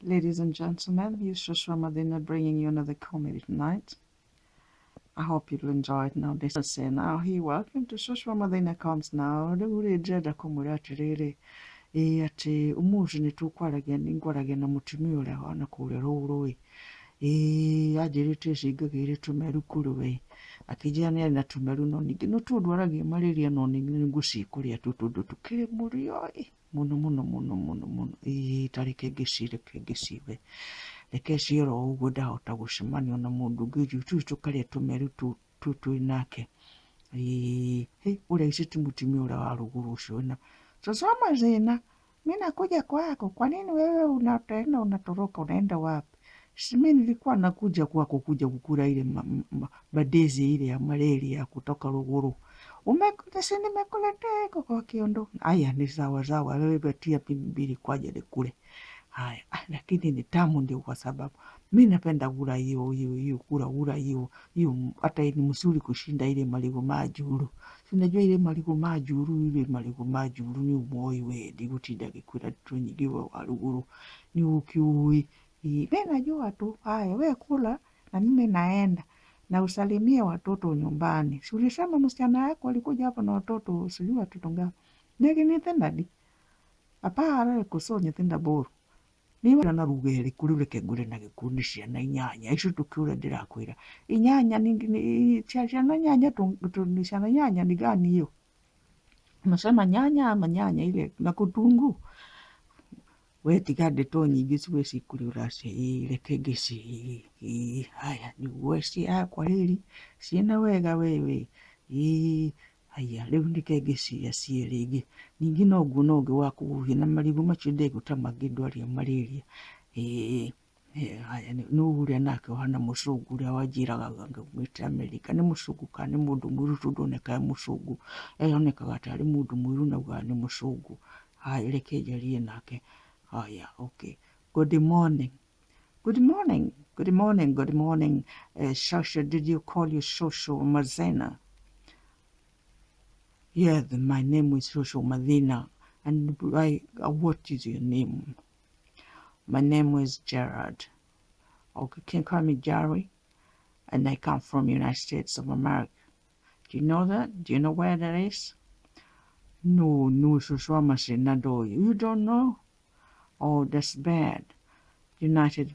Ladies and gentlemen, here's Joshua Madina bringing you another comedy tonight. I hope you'll enjoy it now. This is say now, he welcome to Joshua Madina comes now. The urejeda kumuratirere. Ati umuzi nitukwaragen ingwaragen na mutumia ule wana kule rurui. Ajirite sigagire tumeru kuruwe. Akijana na tumeru no nigi no tudwarage malaria no nigi ngusi kuria tutudu tukire murio. Muno. Tarike gesiwe. Lekeshiro ugudahota gushimani na mundu giju tukaria tumeru tutu inake. Ule isi mutumia ule wa ruguru ushona. Sasa zina, mimi nakuja kwako. Kwa nini wewe unatenda unatoroka unaenda wapi? Si mimi nilikuwa nakuja kwako kuja kukula ile badezi ile ya malaria kutoka ruguru. Umekuja si nimekuletea iko kwa kiondo. Haya ni sawa wewe betia pimbili kwa jele kule. Haya lakini ni tamu ndio kwa sababu mimi napenda kula hiyo kula hiyo hata ni mzuri kushinda ile maligo majuru. Sinajua ile maligo majuru ni umoi wedi gutinda gikwira tunyigiwe wa ruguru ni ukiui. Mimi najua tu. Haya wewe kula na mimi naenda na usalimie watoto nyumbani. Si ulisema msichana yako alikuja hapa na watoto sijui watoto ngapi. Negi nitenda di. Apara kusonye tenda boru. Niba na rugere kuri ureke gure na gikundishia na inyanya ico tukura ndirakwira inyanya ni na nyanya tunisha na nyanya ni gani hiyo unasema nyanya ama nyanya ile na kutungu we tigade to nyingi siwe sikuri urase ireke gisi haya ni wesi kwa hili sina wega wewe haya leo ndikegesi ya sierege ningi nogunoge wakubuhi na malibu machude gutamagidwa ali malaria haya nuhuria nake hana musugu ria wajiraga mwita Amerika ni musugu kandi mundu mwiru tudoneka musugu oneka gatari mundu mwiru na gwa ni musugu haya lekejalie nake haya okay good morning. Shasha, did you call you Shosho Mazena? Yeah, my name is Shosho Madina. And what is your name? My name is Gerard. Okay, can you call me Jerry? And I come from United States of America. Do you know that? Do you know where that is? No, Shosho Mazena, do you? You don't know? Oh, that's bad. United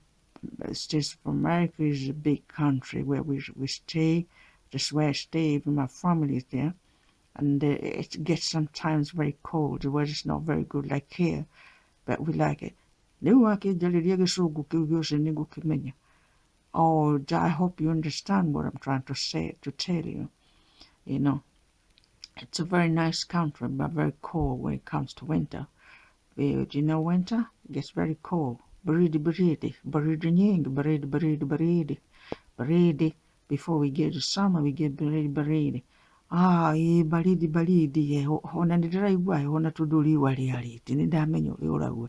States of America is a big country where we stay. That's where I stay. My family is there. And it gets sometimes very cold. The weather's not very good like here, but we like it. Oh, I hope you understand what I'm trying to tell you. You know, it's a very nice country, but very cold when it comes to winter. Do you know winter? It gets very cold. Baridi. Before we get to summer, we get baridi. Baridi hona ndiraigwa hona tuduli wali aliti ndamenyo uragwa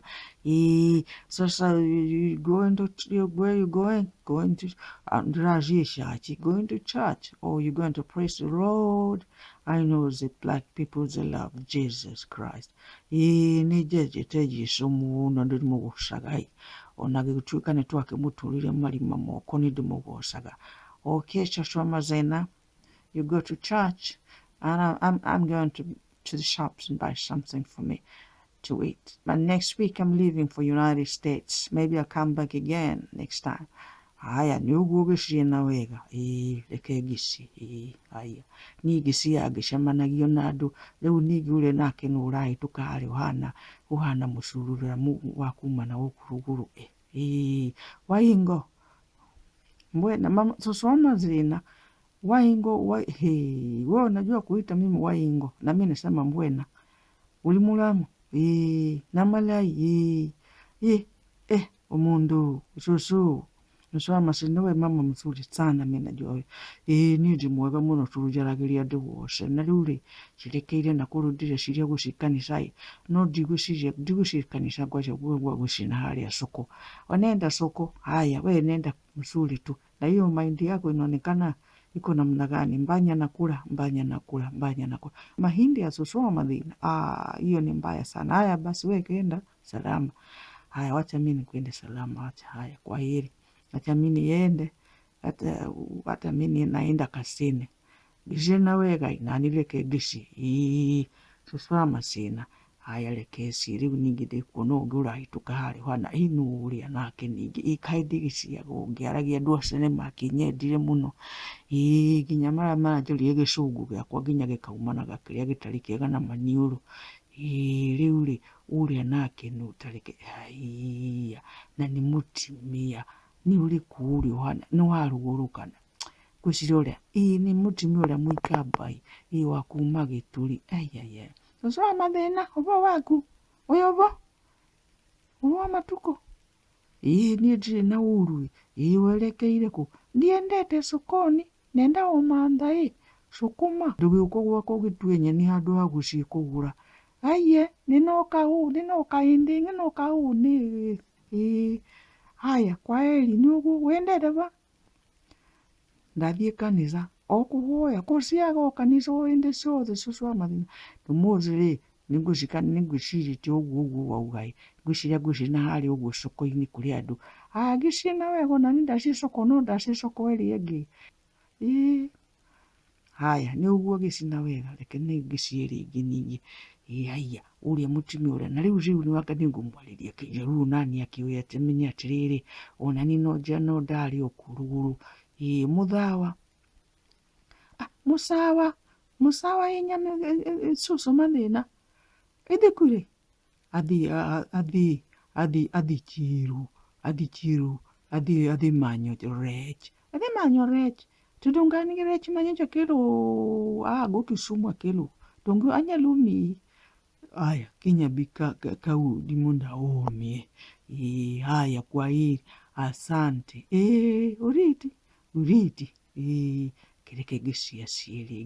sasa you going to where you going to ndirajeshachi going to church or you going to praise the Lord. I know the black people they love Jesus Christ ni jeje tejiso muno ndimo gusagai onage gutukane twake mutulire malima moko ni ndimo gusaga okay Joshua Mazena. You go to church, and I'm going to the shops and buy something for me to eat. But next week I'm leaving for United States. Maybe I'll come back again next time. Haya niugugishi na wega lekegisi haya nigisi agisha managio nadu leo nigi ule nake nurai tukari uhana musurura wakumana wokuruguru waingo mbwena mama sosoma zina waingo wewe unajua kuita mimi waingo na mimi nasema mbwena ulimulamu na malai umundu susu nusoma sinowe mama mzuri sana mimi najua niji mwega muno turujaragiria ndiwose na ruri shirekeire na kurudire shiria gushikanisa no digushikanisa gwaje gwa gushina hali ya soko wanaenda soko haya wewe nenda mzuri tu na hiyo mind yako inaonekana iko namna gani mbanya nakula mahindi ya Joshua Madina hiyo ni mbaya sana. Haya basi wewe kenda salama. Haya, wacha mimi nikwende salama, wacha. Haya, kwa heri. Wacha mimi niende, hata mimi naenda kasini. Gishi nawega inanileke gishi. Suswama sina. Haya, leke siri unigide kuno gura itukahari wana inuri anake nigi ikaidi gishi ya gogiaragia duasene makinye dire muno. Ginyamara mara joli yege shugu ya kwa ginya gekaumana gakiria gitari kiega na maniuru. Riuri uri anake nutarike haiya na ni mutimia ni uri kuri wana no harugurukana kushirore ni mutimia uri mwikabai wakuma gituri ayaya so mathina obo waku oyobo uwa matuko ni ndire na uru werekeire ku ndiendete sokoni nenda omanda sukuma nduguko gwako gitwenye ni handu ha gucikugura. Aye, ninoka indi, haya, kwa heri, nugu, wendete ba? Ndathie kanitha, okuhoya, kuciaga kanitha wende ciothe Suswa Mathina. Tumuthiri, ningwicirite uguo waugai, ngwicina hari uguo soko-ini kuri andu. Ngicina wega na ndaci soko no ndaci soko eri ingi. Haya, ni uguo gicina wega, reke ningicieri ingi ningi. Haya, uria mutimia uria na riu ni waka ningumwariria kijeru nani akiuya temenya atiriri ona ni no jano ndari okuruguru muthawa musawa inyame Suswa Mathina ithikure athi chiru manyo rech tudungani rech manyo kelo gokisumwa kelo tungu anyalumi. Haya, kinya bika kau dimunda omie. Haya, kwa heri, asante. Uriti. Kireke gishi ya sieri,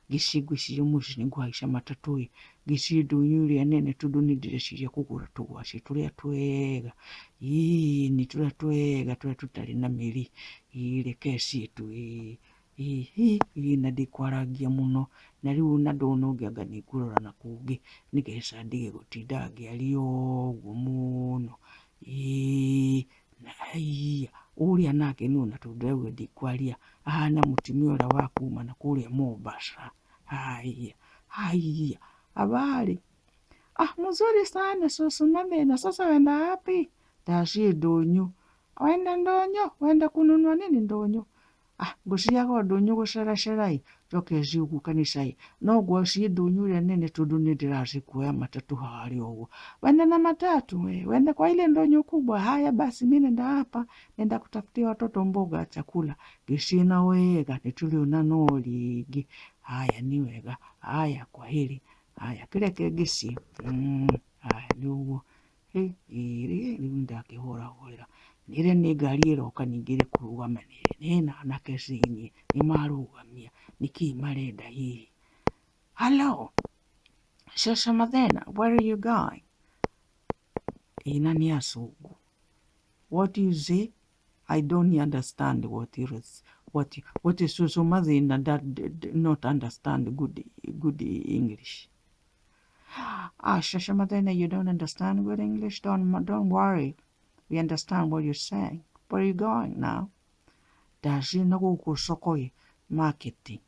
gishi umushi nguhaisha matatui. Gishi dunyuri ya nene tuduni direshiri kukura tuwashi. Tulia tuega. Ni tulia tuega, tulia tutari na miri. Reke situ. Nadikwaragia muno na riu ndona ungianga ningurora na kungi nigeca ndige gutinda ngiaria uguo muno na haiya uria nake nuna tundirauga ndikwaria ahana mutimia uria wa kuma na kuria Mombasa. Haiya habari mzuri sana Suswa Mathina. Sasa wenda wapi? Ndacie Ndonyo. Wenda Ndonyo? Wenda kununua nini Ndonyo? Nguciaga Ndonyo guceracerai njoke ciugu kanisai no gwacie Ndonyo uria nene tondu ni ndiraci kuoya matatu hari uguo. Wenda na matatu wenda kwa ile Ndonyo kubwa. Haya basi mimi nenda hapa, nenda kutafutia watoto mboga ya chakula. Gicina wega nituliona no ringi. Haya ni wega. Haya kwa heri. Haya kireke gici. Haya ni uguo. Riu ndakihora. Nire ni ngari iroka ningire kurugama nire na anake cinyi ni marugamia niki marenda hihi. Hello Suswa Mathina, where are you going? Ina ni asungu. What do you say? I don't understand what is Suswa Mathina that not understand good English. Suswa Mathina, you don't understand good English? Don't worry. We understand what you're saying. Where are you going now? Dashi na guku soko marketing.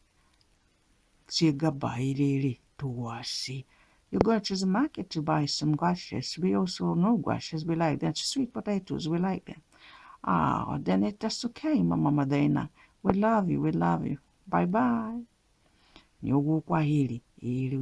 Siga bairiri tuwasi. You go to the market to buy some squashes. We also know squashes. We like them. Sweet potatoes. We like them. Then that's okay, Mama Mathina. We love you. Bye bye. Nyugu kwa hili.